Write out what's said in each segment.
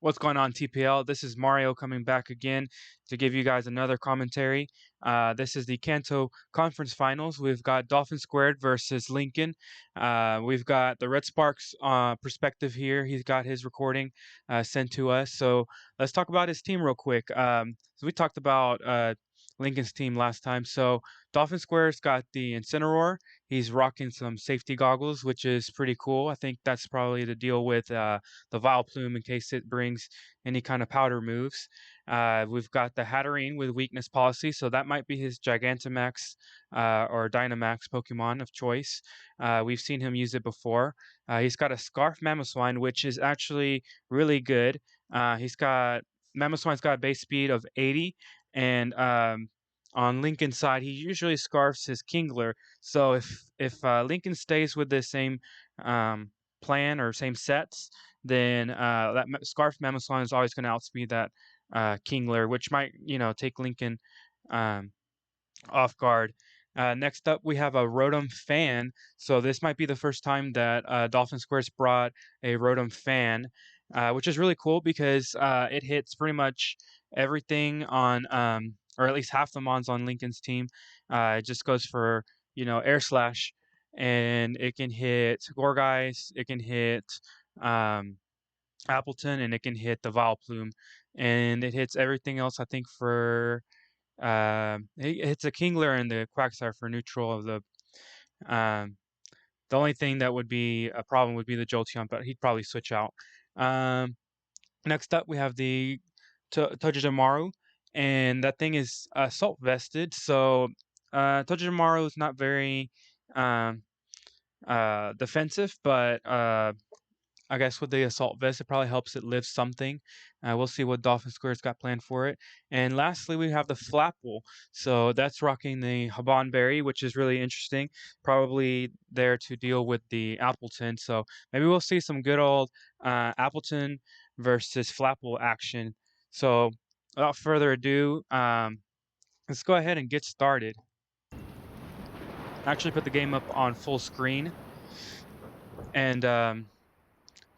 What's going on, TPL? This is Mario coming back again to give you guys another commentary. This is the Kanto Conference Finals. We've got Dolphin Squared versus Lincoln. We've got the Red Sparks perspective here. He's got his recording sent to us. So let's talk about his team real quick. So we talked about Lincoln's team last time. So Dolphin Squared's got the Incineroar. He's rocking some safety goggles, which is pretty cool. I think that's probably the deal with the Vileplume in case it brings any kind of powder moves. We've got the Hatterene with weakness policy, so that might be his Gigantamax or Dynamax Pokemon of choice. We've seen him use it before. He's got a Scarf Mamoswine, which is actually really good. Mamoswine's got a base speed of 80, and on Lincoln's side, he usually scarfs his Kingler. So if Lincoln stays with the same plan or same sets, then that Scarf Mamoswine is always going to outspeed that Kingler, which might take Lincoln off guard. Next up, we have a Rotom Fan. So this might be the first time that Dolphin Squares brought a Rotom Fan, which is really cool because it hits pretty much everything on, or at least half the mons on Lincoln's team. It just goes for, Air Slash, and it can hit Gorgeist, it can hit Appleton, and it can hit the Vileplume, and it hits everything else, I think, for it hits a Kingler and the Quagsire for neutral of the only thing that would be a problem would be the Jolteon, but he'd probably switch out. Next up, we have the Togedemaru, and that thing is Assault Vested, so Togedemaru is not very defensive, but I guess with the Assault Vest, it probably helps it live something. We'll see what Dolphin Square's got planned for it. And lastly, we have the Flapple. So that's rocking the Haban Berry, which is really interesting. Probably there to deal with the Appleton. So maybe we'll see some good old Appleton versus Flapple action. So without further ado, let's go ahead and get started. Actually put the game up on full screen. And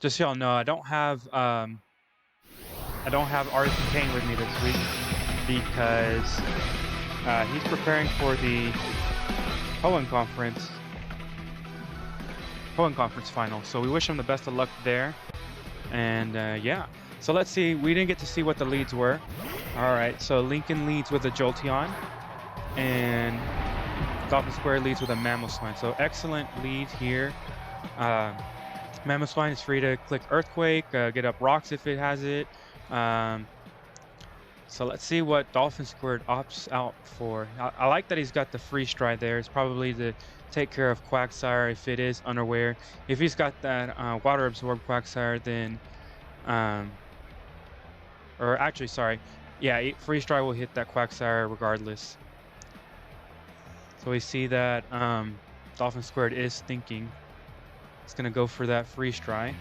just so y'all know, I don't have Artisan Kane with me this week because he's preparing for the Poen Conference final. So we wish him the best of luck there. And yeah, so let's see. We didn't get to see what the leads were. All right, so Lincoln leads with a Jolteon, and Dolphin Square leads with a Mamoswine. So excellent lead here. Mamoswine is free to click Earthquake, get up rocks if it has it. So let's see what Dolphin Squared opts out for. I like that he's got the Free Stride there. It's probably to take care of Quagsire if it is unaware. If he's got that Water Absorb Quagsire, then... or actually, sorry. Yeah, Free Stride will hit that Quagsire regardless. So we see that Dolphin Squared is thinking. It's going to go for that Freeze Dry,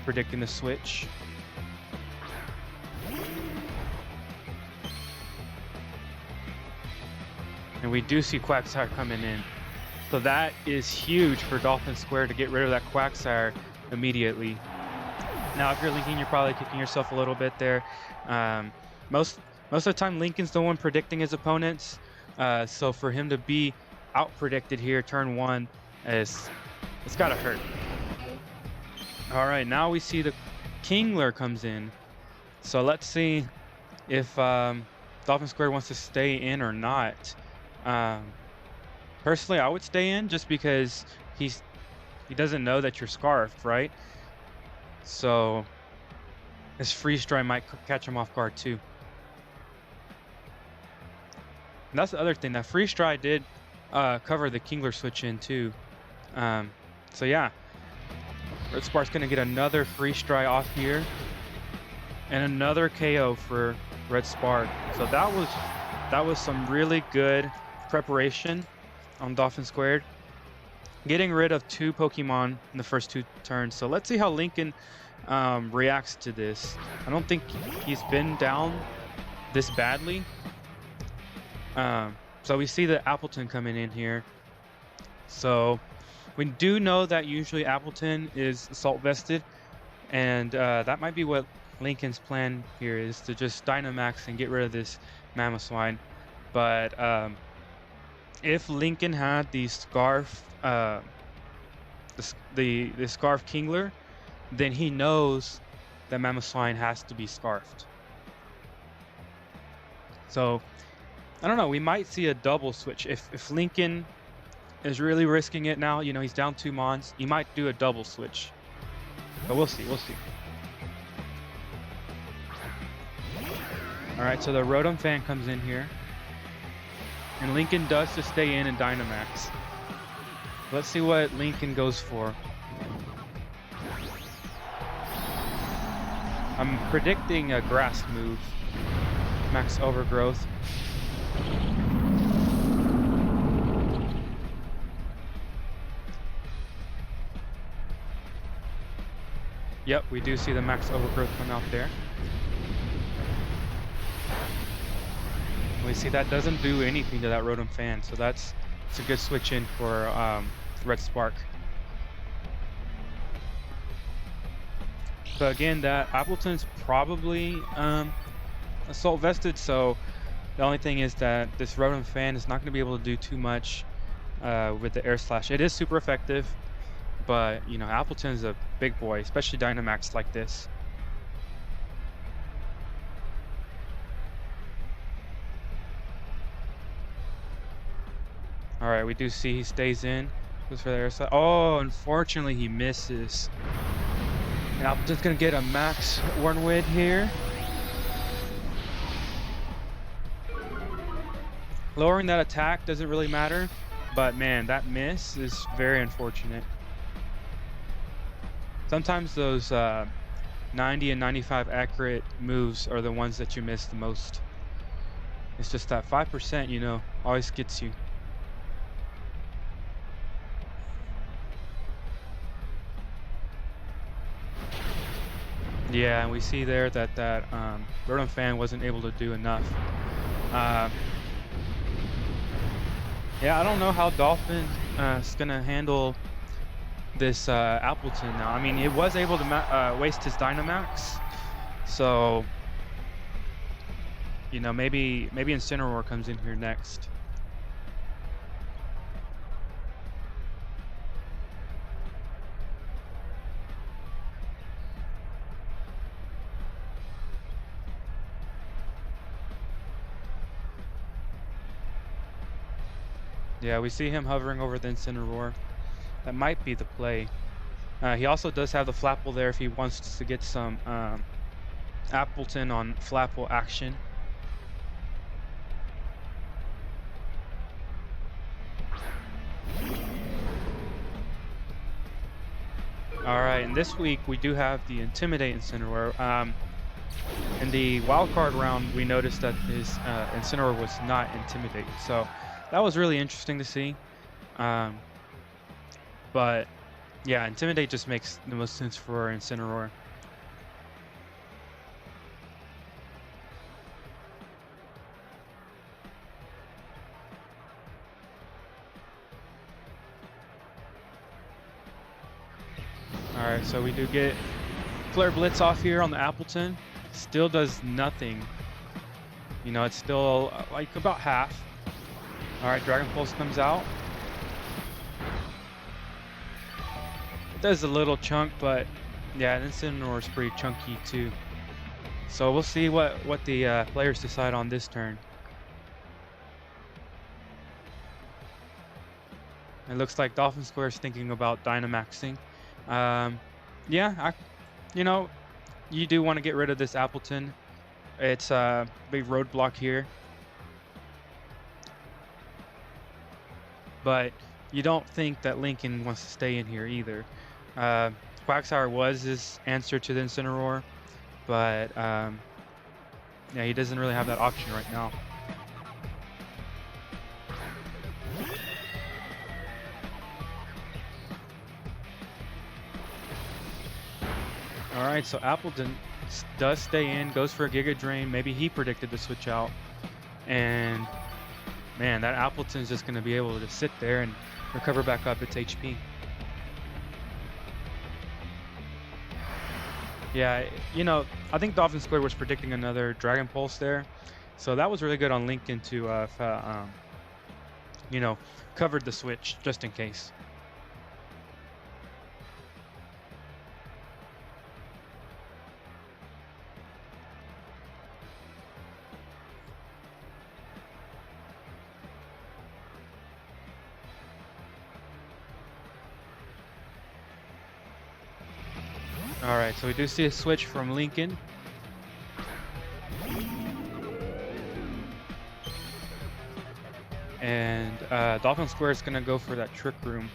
predicting the switch. And we do see Quagsire coming in. So that is huge for Dolphin Square to get rid of that Quagsire immediately. Now, if you're Lincoln, you're probably kicking yourself a little bit there. Most of the time, Lincoln's the one predicting his opponents. So for him to be out-predicted here, turn one, it's gotta hurt. All right, now we see the Kingler comes in. So let's see if Dolphin Square wants to stay in or not. Personally, I would stay in just because he doesn't know that you're scarfed, right? So his Freeze Dry might catch him off guard too. And that's the other thing, that Freeze Dry did cover the Kingler switch in too. So yeah, Red Spark's gonna get another Freeze Dry off here, and another KO for Red Spark. So that was some really good preparation on Dolphin Squared, getting rid of 2 Pokemon in the first 2 turns. So let's see how Lincoln reacts to this. I don't think he's been down this badly. So we see the Appleton coming in here. So we do know that usually Appleton is Assault Vested, And that might be what Lincoln's plan here is, to just Dynamax and get rid of this Mamoswine. But if Lincoln had the Scarf, the Scarf Kingler, then he knows that Mamoswine has to be Scarfed. So I don't know. We might see a double switch if Lincoln is really risking it now. You know, he's down 2 Mons. He might do a double switch. But we'll see. We'll see. All right, so the Rotom fan comes in here, and Lincoln does just stay in and Dynamax. Let's see what Lincoln goes for. I'm predicting a grass move. Max Overgrowth. Yep, we do see the Max Overgrowth come out there. We see that doesn't do anything to that Rotom fan, so it's a good switch in for Red Spark. But again, that Appleton's probably Assault Vested, so the only thing is that this Rotom fan is not going to be able to do too much with the Air Slash. It is super effective, but you know, Appleton's a big boy, especially Dynamax like this. All right, we do see he stays in. Goes for the Air Slash. Oh, unfortunately he misses. And Appleton's gonna get a Max Wormwood here. Lowering that attack doesn't really matter, but man, that miss is very unfortunate. Sometimes those 90 and 95 accurate moves are the ones that you miss the most. It's just that 5%, you know, always gets you. Yeah, and we see there that Rotom fan wasn't able to do enough. Yeah, I don't know how Dolphin is gonna handle this Appleton now. I mean, it was able to waste his Dynamax, so you know, maybe Incineroar comes in here next. Yeah, we see him hovering over the Incineroar. That might be the play. He also does have the Flapple there if he wants to get some Appleton on Flapple action. Alright, and this week we do have the Intimidate Incineroar. In the wildcard round, we noticed that his Incineroar was not Intimidate, so that was really interesting to see. But yeah, Intimidate just makes the most sense for Incineroar. Alright, so we do get Flare Blitz off here on the Appleton. Still does nothing. You know, it's still like about half. Alright, Dragon Pulse comes out. It does a little chunk, but yeah, Incineroar is pretty chunky too. So we'll see what the players decide on this turn. It looks like Dolphin Square is thinking about Dynamaxing. Yeah, you know, you do want to get rid of this Appleton. It's a big roadblock here. But you don't think that Lincoln wants to stay in here either. Quagsire was his answer to the Incineroar, but yeah, he doesn't really have that option right now. Alright, so Appleton does stay in, goes for a Giga Drain. Maybe he predicted the switch out. And man, that Appleton's just going to be able to sit there and recover back up its HP. Yeah, I think Dolphin Squid was predicting another Dragon Pulse there. So that was really good on Lincoln to, you know, covered the switch just in case. All right, so we do see a switch from Lincoln. And Dolphin Square is going to go for that Trick Room.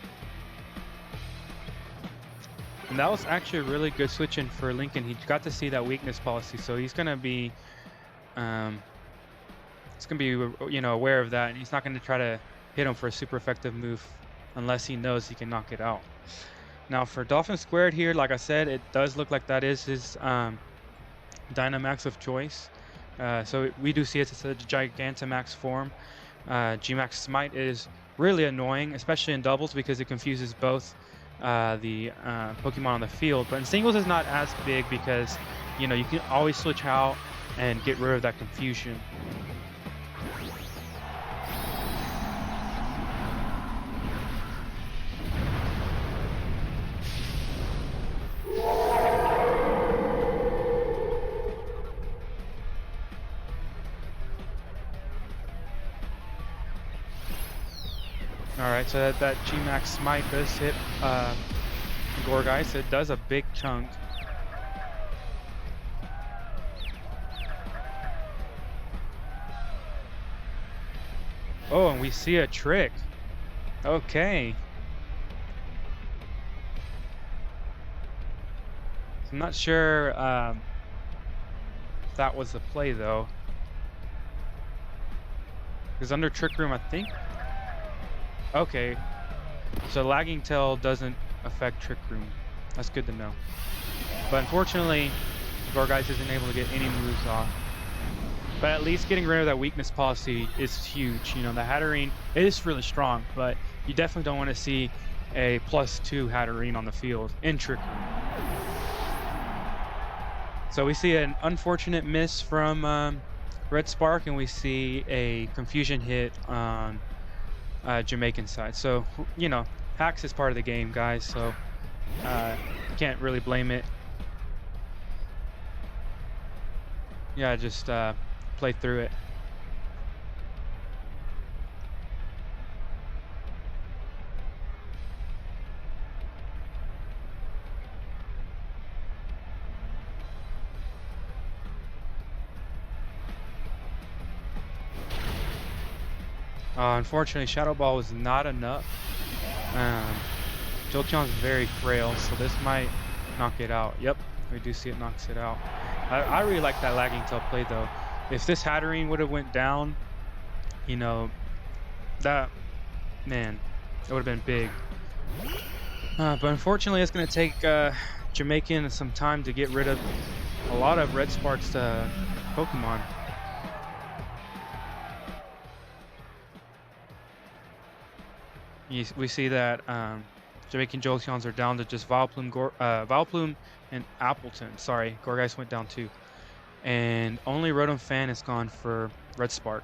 And that was actually a really good switch in for Lincoln. He got to see that weakness policy, so he's going to be, aware of that, and he's not going to try to hit him for a super effective move unless he knows he can knock it out. Now for Dolphin Squared here, like I said, it does look like that is his Dynamax of choice. So we do see it's a Gigantamax form. Gmax Smite is really annoying, especially in doubles, because it confuses both the Pokemon on the field. But in singles is not as big because, you can always switch out and get rid of that confusion. Alright, so that Gmax Smite does hit Gourgeist. It does a big chunk. Oh, and we see a trick. Okay. I'm not sure if that was the play, though. Because under Trick Room, I think... Okay. So Lagging Tail doesn't affect Trick Room. That's good to know. But unfortunately, Gourgeist isn't able to get any moves off. But at least getting rid of that weakness policy is huge. The Hatterene is really strong, but you definitely don't want to see a +2 Hatterene on the field in Trick Room. So we see an unfortunate miss from Red Spark, and we see a confusion hit on Jamaican side. So, hacks is part of the game, guys, so can't really blame it. Yeah, just play through it. Unfortunately, Shadow Ball was not enough. Jolteon's very frail, so this might knock it out. Yep, we do see it knocks it out. I really like that Lagging Tail play, though. If this Hatterene would have went down, that, man, it would have been big. But unfortunately, it's going to take Jamaican some time to get rid of a lot of Red Spark's Pokemon. We see that Jamaican Jolteons are down to just Vileplume and Appleton. Sorry, Gourgeist went down too. And only Rotom Fan is gone for Red Spark.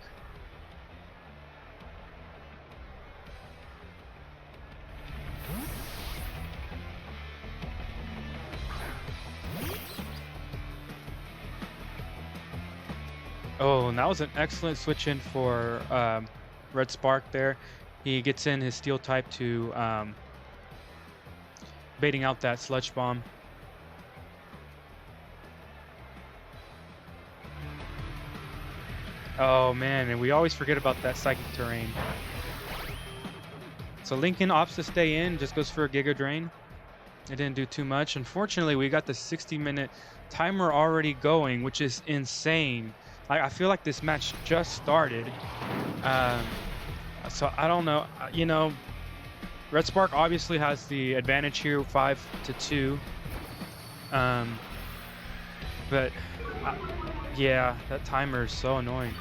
Oh, and that was an excellent switch in for Red Spark there. He gets in his Steel type to baiting out that Sludge Bomb. Oh man, and we always forget about that Psychic Terrain. So Lincoln opts to stay in, just goes for a Giga Drain. It didn't do too much. Unfortunately, we got the 60-minute timer already going, which is insane. I feel like this match just started. So I don't know. Red Spark obviously has the advantage here, 5-2. But yeah, that timer is so annoying.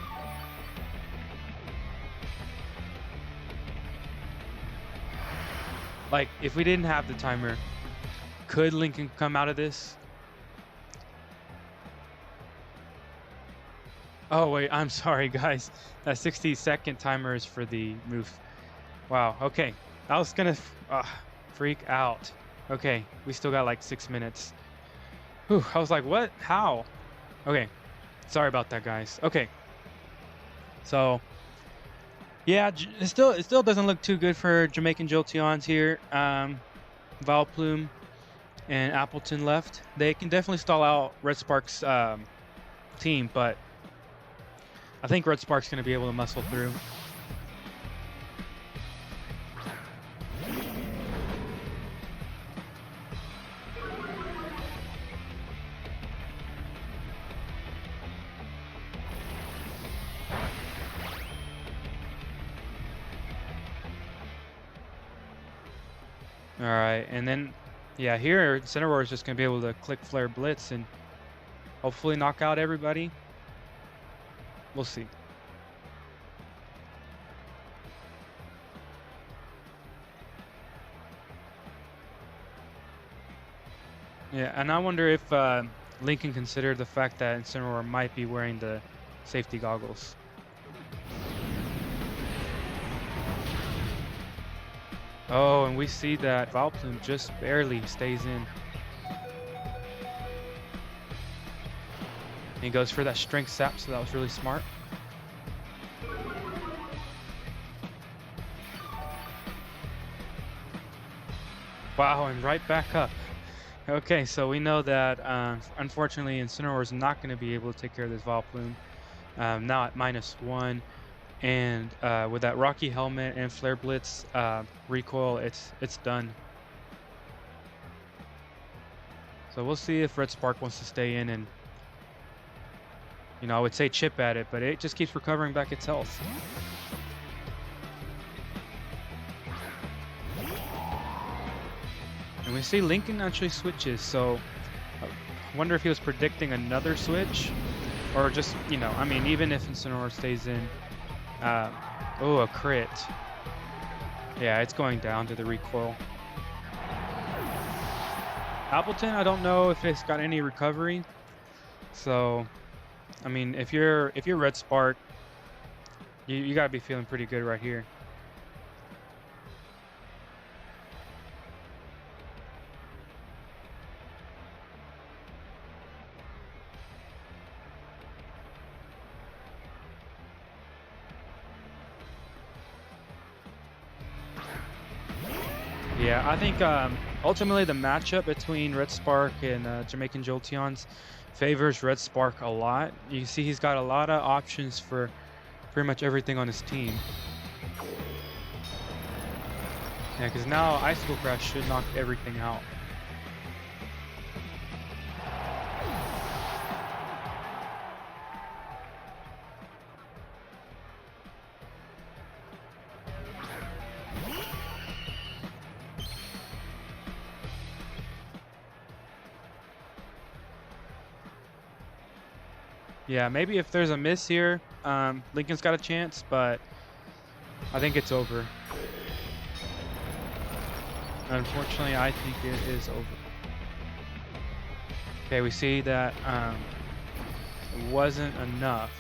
Like, if we didn't have the timer, could Lincoln come out of this? Oh wait, I'm sorry guys. That 60-second timer is for the move. Wow, okay. I was gonna freak out. Okay, we still got like 6 minutes. Whew, I was like, what? How? Okay, sorry about that, guys. Okay, so yeah, it still doesn't look too good for Jamaican Jolteons here. Valplume and Appleton left. They can definitely stall out Red Spark's team, but I think Red Spark's gonna be able to muscle through. All right, and then, yeah, here Incineroar is just gonna be able to click Flare Blitz and hopefully knock out everybody. We'll see. Yeah, and I wonder if Lincoln considered the fact that Incineroar might be wearing the safety goggles. Oh, and we see that Valplume just barely stays in. He goes for that strength sap, so that was really smart. Wow, and right back up. Okay, so we know that unfortunately Incineroar is not going to be able to take care of this Valplume. Now at -1. And with that Rocky Helmet and Flare Blitz recoil, it's done. So we'll see if Red Spark wants to stay in and, you know, I would say chip at it, but it just keeps recovering back its health. And we see Lincoln actually switches, so I wonder if he was predicting another switch, or just, you know, I mean, even if Incineroar stays in. Oh, a crit. Yeah, it's going down to the recoil. Appleton, I don't know if it's got any recovery. So, I mean, if you're Red Spark, you gotta be feeling pretty good right here. Yeah, I think ultimately the matchup between Red Spark and Jamaican Jolteons favors Red Spark a lot. You see he's got a lot of options for pretty much everything on his team. Yeah, because now Icicle Crash should knock everything out. Yeah, maybe if there's a miss here, Lincoln's got a chance, but I think it's over. Unfortunately, I think it is over. Okay, we see that it wasn't enough.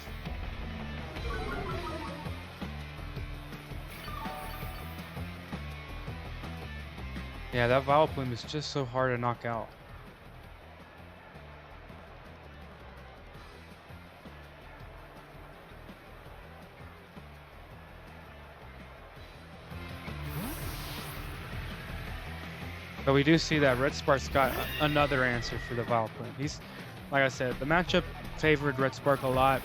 Yeah, that Vileplume is just so hard to knock out. But we do see that Red Spark's got another answer for the Vileplume. He's, like I said, the matchup favored Red Spark a lot.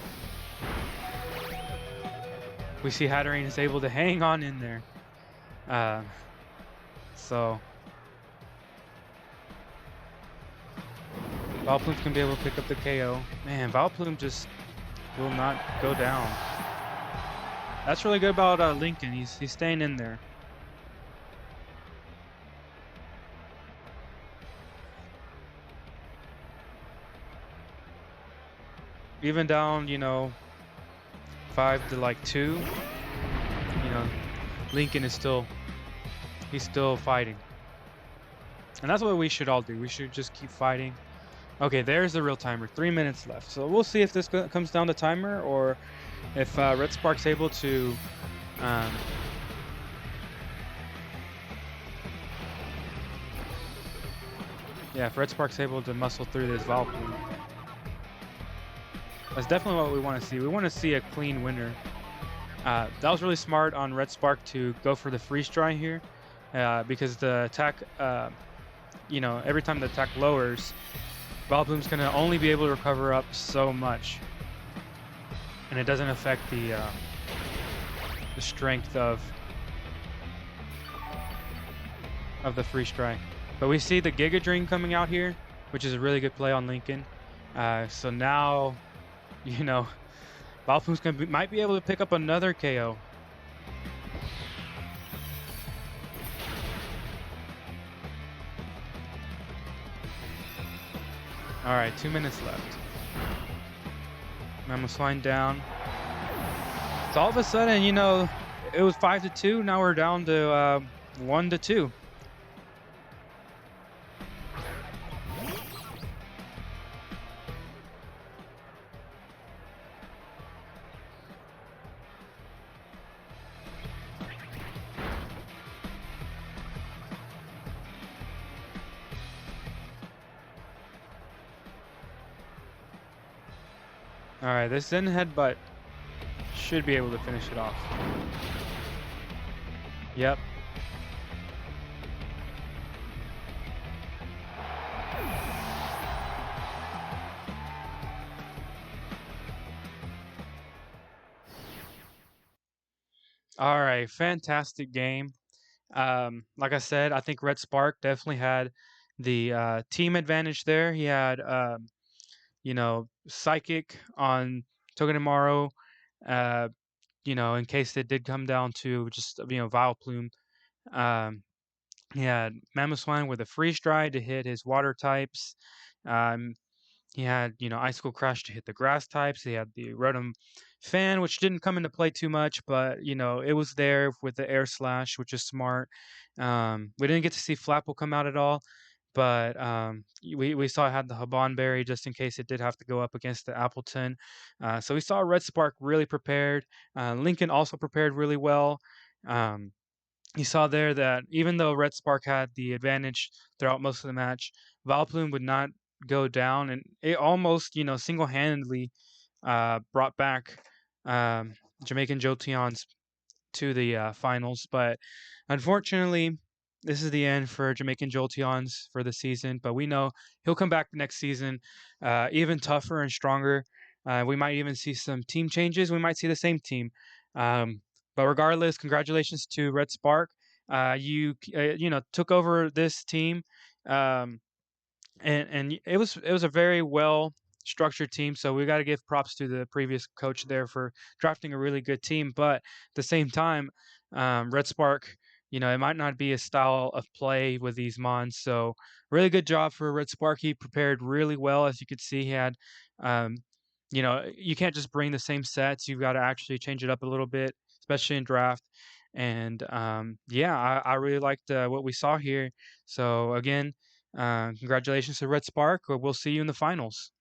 We see Hatterene is able to hang on in there. So Vileplume's gonna be able to pick up the KO. Man, Vileplume just will not go down. That's really good about Lincoln. He's staying in there. Even down, you know, 5 to like 2, you know, Lincoln is he's still fighting. And that's what we should all do. We should just keep fighting. Okay, there's the real timer. 3 minutes left. So we'll see if this comes down to timer or if Red Spark's able to. Um, yeah, if Red Spark's able to muscle through this Vileplume. That's definitely what we want to see. We want to see a clean winner. That was really smart on Red Spark to go for the freeze dry here, because the attack, every time the attack lowers, Vileplume's gonna only be able to recover up so much, and it doesn't affect the strength of the freeze dry. But we see the Giga Drain coming out here, which is a really good play on Lincoln. So now, you know, Vileplume's might be able to pick up another KO. All right, 2 minutes left. Mamoswine down. So all of a sudden, it was 5-2. Now we're down to 1-2. All right, this Zen Headbutt should be able to finish it off. Yep. All right, fantastic game. Like I said, I think Red Spark definitely had the team advantage there. He had, Psychic on Togedemaru, in case it did come down to just, Vileplume. Um, he had Mamoswine with a freeze dry to hit his water types. Um, he had, Icicle Crash to hit the grass types. He had the Rotom Fan, which didn't come into play too much, but it was there with the Air Slash, which is smart. We didn't get to see Flapple come out at all, but we saw it had the Haban Berry just in case it did have to go up against the Appleton. So we saw Red Spark really prepared. Lincoln also prepared really well. Um, you saw there that even though Red Spark had the advantage throughout most of the match, Vileplume would not go down, and it almost, single-handedly brought back um, Jamaican Jolteons to the finals. But unfortunately, this is the end for Jamaican Jolteons for the season. But we know he'll come back next season, even tougher and stronger. We might even see some team changes. We might see the same team. Um, but regardless, congratulations to Red Spark. You took over this team. Um, and it was a very well structured team. So we got to give props to the previous coach there for drafting a really good team. But at the same time, Red Spark, it might not be a style of play with these mons. So really good job for Red Spark. He prepared really well, as you could see. He had, you can't just bring the same sets. You've got to actually change it up a little bit, especially in draft. And yeah, I really liked what we saw here. So again, congratulations to Red Spark. We'll see you in the finals.